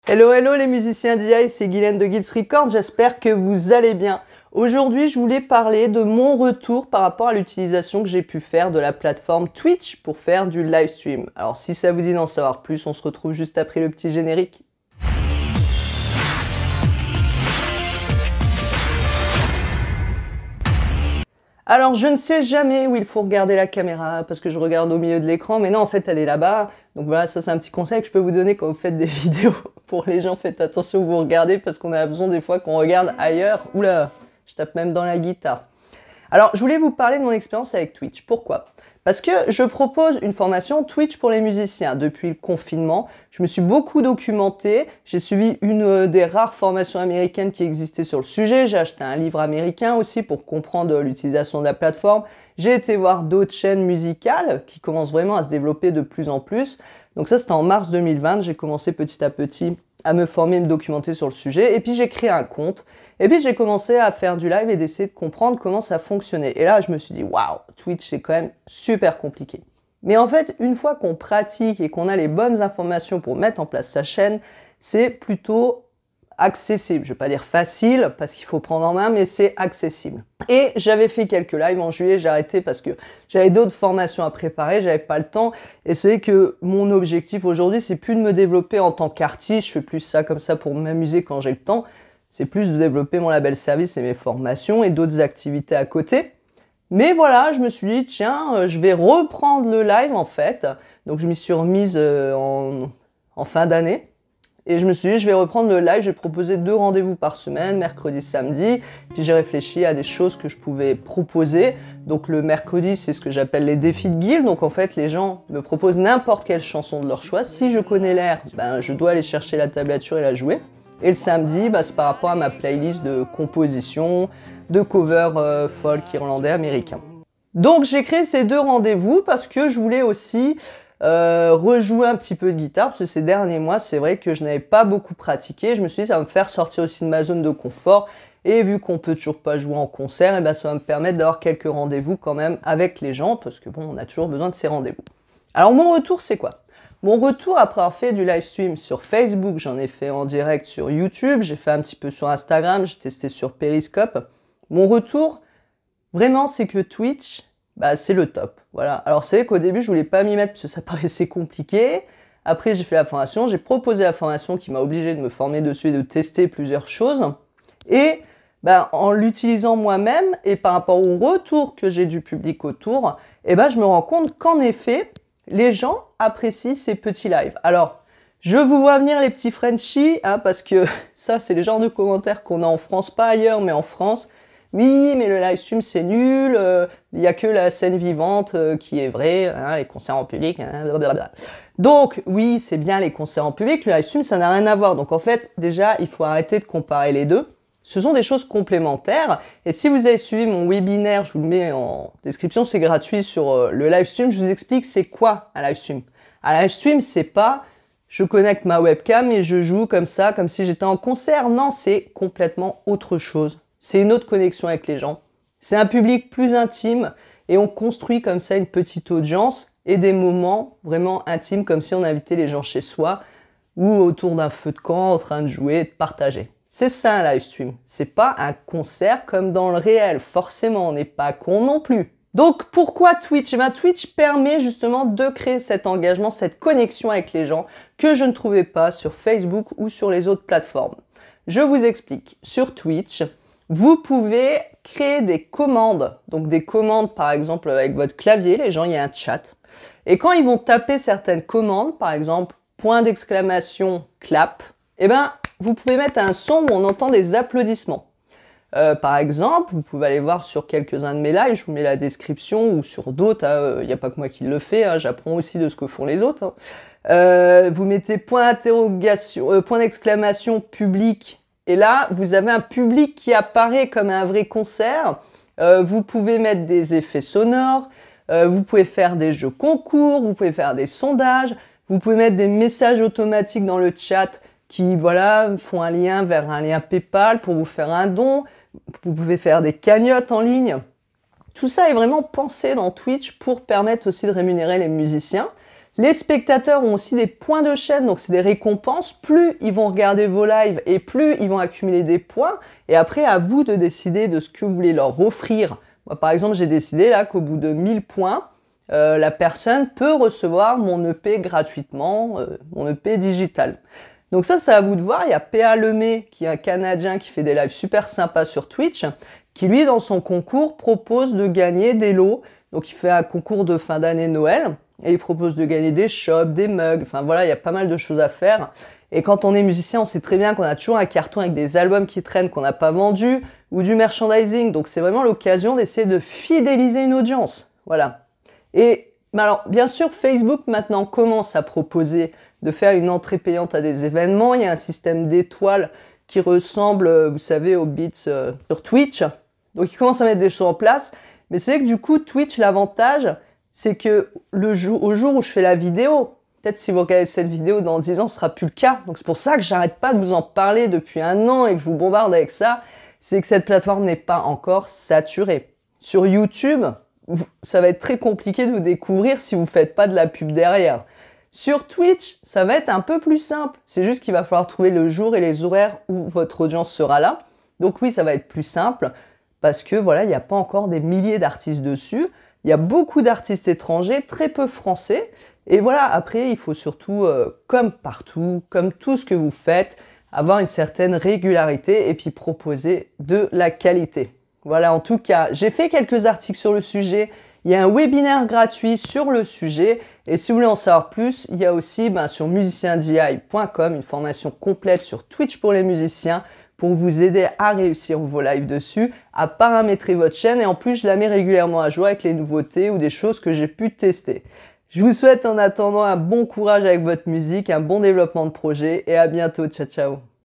Hello, hello les musiciens DI, c'est Guylaine de Guils Records, j'espère que vous allez bien. Aujourd'hui, je voulais parler de mon retour par rapport à l'utilisation que j'ai pu faire de la plateforme Twitch pour faire du live stream. Alors si ça vous dit d'en savoir plus, on se retrouve juste après le petit générique. Alors, je ne sais jamais où il faut regarder la caméra, parce que je regarde au milieu de l'écran, mais non, en fait, elle est là-bas. Donc voilà, ça c'est un petit conseil que je peux vous donner quand vous faites des vidéos. Pour les gens, faites attention où vous regardez, parce qu'on a besoin des fois qu'on regarde ailleurs. Oula, je tape même dans la guitare. Alors, je voulais vous parler de mon expérience avec Twitch. Pourquoi ? Parce que je propose une formation Twitch pour les musiciens. Depuis le confinement, je me suis beaucoup documenté. J'ai suivi une des rares formations américaines qui existaient sur le sujet. J'ai acheté un livre américain aussi pour comprendre l'utilisation de la plateforme. J'ai été voir d'autres chaînes musicales qui commencent vraiment à se développer de plus en plus. Donc ça, c'était en mars 2020. J'ai commencé petit à petit à me former, me documenter sur le sujet. Et puis, j'ai créé un compte. Et puis, j'ai commencé à faire du live et d'essayer de comprendre comment ça fonctionnait. Et là, je me suis dit, waouh, Twitch, c'est quand même super compliqué. Mais en fait, une fois qu'on pratique et qu'on a les bonnes informations pour mettre en place sa chaîne, c'est plutôt accessible. Je ne vais pas dire facile, parce qu'il faut prendre en main, mais c'est accessible. Et j'avais fait quelques lives en juillet, j'ai arrêté parce que j'avais d'autres formations à préparer, j'avais pas le temps. Et c'est que mon objectif aujourd'hui, c'est plus de me développer en tant qu'artiste, je fais plus ça comme ça pour m'amuser quand j'ai le temps. C'est plus de développer mon label service et mes formations et d'autres activités à côté. Mais voilà, je me suis dit, tiens, je vais reprendre le live en fait. Donc je m'y suis remise en fin d'année. Et je me suis dit, je vais reprendre le live, j'ai proposé 2 rendez-vous par semaine, mercredi, samedi. Puis j'ai réfléchi à des choses que je pouvais proposer. Donc le mercredi, c'est ce que j'appelle les défis de guilde. Donc en fait, les gens me proposent n'importe quelle chanson de leur choix. Si je connais l'air, ben, je dois aller chercher la tablature et la jouer. Et le samedi, ben, c'est par rapport à ma playlist de composition, de covers folk irlandais américains. Donc j'ai créé ces 2 rendez-vous parce que je voulais aussi rejouer un petit peu de guitare, parce que ces derniers mois, c'est vrai que je n'avais pas beaucoup pratiqué. Je me suis dit, ça va me faire sortir aussi de ma zone de confort. Et vu qu'on peut toujours pas jouer en concert, et ben ça va me permettre d'avoir quelques rendez-vous quand même avec les gens, parce que bon, on a toujours besoin de ces rendez-vous. Alors mon retour, c'est quoi ? Mon retour après avoir fait du live stream sur Facebook, j'en ai fait en direct sur YouTube, j'ai fait un petit peu sur Instagram, j'ai testé sur Periscope. Mon retour, vraiment, c'est que Twitch, bah, c'est le top. Voilà. Alors c'est vrai qu'au début, je voulais pas m'y mettre parce que ça paraissait compliqué. Après, j'ai fait la formation, j'ai proposé la formation qui m'a obligé de me former dessus et de tester plusieurs choses. Et bah, en l'utilisant moi-même et par rapport au retour que j'ai du public autour, eh ben, je me rends compte qu'en effet, les gens apprécient ces petits lives. Alors, je vous vois venir les petits Frenchies, hein, parce que ça, c'est le genre de commentaires qu'on a en France, pas ailleurs, mais en France. Oui, mais le live stream, c'est nul, il n'y a que la scène vivante qui est vraie, hein, les concerts en public, hein, blablabla. Donc, oui, c'est bien les concerts en public, le live stream, ça n'a rien à voir. Donc, en fait, déjà, il faut arrêter de comparer les deux. Ce sont des choses complémentaires. Et si vous avez suivi mon webinaire, je vous le mets en description, c'est gratuit sur le live stream, je vous explique c'est quoi un live stream. Un live stream, c'est pas je connecte ma webcam et je joue comme ça, comme si j'étais en concert. Non, c'est complètement autre chose. C'est une autre connexion avec les gens. C'est un public plus intime et on construit comme ça une petite audience et des moments vraiment intimes comme si on invitait les gens chez soi ou autour d'un feu de camp en train de jouer et de partager. C'est ça un live stream. C'est pas un concert comme dans le réel. Forcément, on n'est pas con non plus. Donc pourquoi Twitch ? Eh bien, Twitch permet justement de créer cet engagement, cette connexion avec les gens que je ne trouvais pas sur Facebook ou sur les autres plateformes. Je vous explique. Sur Twitch, vous pouvez créer des commandes. Donc des commandes par exemple avec votre clavier, les gens, il y a un chat. Et quand ils vont taper certaines commandes, par exemple point d'exclamation clap, eh ben, vous pouvez mettre un son où on entend des applaudissements. Par exemple, vous pouvez aller voir sur quelques-uns de mes lives, je vous mets la description, ou sur d'autres, il n'y a pas que moi qui le fais, hein, j'apprends aussi de ce que font les autres. Hein. Vous mettez point d'exclamation public, et là, vous avez un public qui apparaît comme un vrai concert. Vous pouvez mettre des effets sonores, vous pouvez faire des jeux concours, vous pouvez faire des sondages, vous pouvez mettre des messages automatiques dans le chat qui voilà, font un lien vers un lien PayPal pour vous faire un don. Vous pouvez faire des cagnottes en ligne. Tout ça est vraiment pensé dans Twitch pour permettre aussi de rémunérer les musiciens. Les spectateurs ont aussi des points de chaîne, donc c'est des récompenses. Plus ils vont regarder vos lives et plus ils vont accumuler des points. Et après, à vous de décider de ce que vous voulez leur offrir. Moi, par exemple, j'ai décidé là qu'au bout de 1000 points, la personne peut recevoir mon EP gratuitement, mon EP digital. Donc ça, c'est à vous de voir. Il y a PA Lemay, qui est un Canadien qui fait des lives super sympas sur Twitch, qui lui, dans son concours, propose de gagner des lots. Donc il fait un concours de fin d'année Noël. Et il propose de gagner des shops, des mugs, enfin voilà, il y a pas mal de choses à faire. Et quand on est musicien, on sait très bien qu'on a toujours un carton avec des albums qui traînent qu'on n'a pas vendus, ou du merchandising. Donc c'est vraiment l'occasion d'essayer de fidéliser une audience. Voilà. Et alors, bien sûr, Facebook maintenant commence à proposer de faire une entrée payante à des événements. Il y a un système d'étoiles qui ressemble, vous savez, aux beats sur Twitch. Donc ils commencent à mettre des choses en place. Mais c'est vrai que du coup, Twitch, l'avantage, c'est que au jour où je fais la vidéo, peut-être si vous regardez cette vidéo dans 10 ans, ce sera plus le cas. Donc c'est pour ça que j'arrête pas de vous en parler depuis 1 an et que je vous bombarde avec ça. C'est que cette plateforme n'est pas encore saturée. Sur YouTube, ça va être très compliqué de vous découvrir si vous faites pas de la pub derrière. Sur Twitch, ça va être un peu plus simple. C'est juste qu'il va falloir trouver le jour et les horaires où votre audience sera là. Donc oui, ça va être plus simple parce que voilà, il n'y a pas encore des milliers d'artistes dessus. Il y a beaucoup d'artistes étrangers, très peu français. Et voilà, après, il faut surtout, comme partout, comme tout ce que vous faites, avoir une certaine régularité et puis proposer de la qualité. Voilà, en tout cas, j'ai fait quelques articles sur le sujet. Il y a un webinaire gratuit sur le sujet. Et si vous voulez en savoir plus, il y a aussi sur musiciendi.com une formation complète sur Twitch pour les musiciens pour vous aider à réussir vos lives dessus, à paramétrer votre chaîne et en plus je la mets régulièrement à jour avec les nouveautés ou des choses que j'ai pu tester. Je vous souhaite en attendant un bon courage avec votre musique, un bon développement de projet et à bientôt, ciao ciao.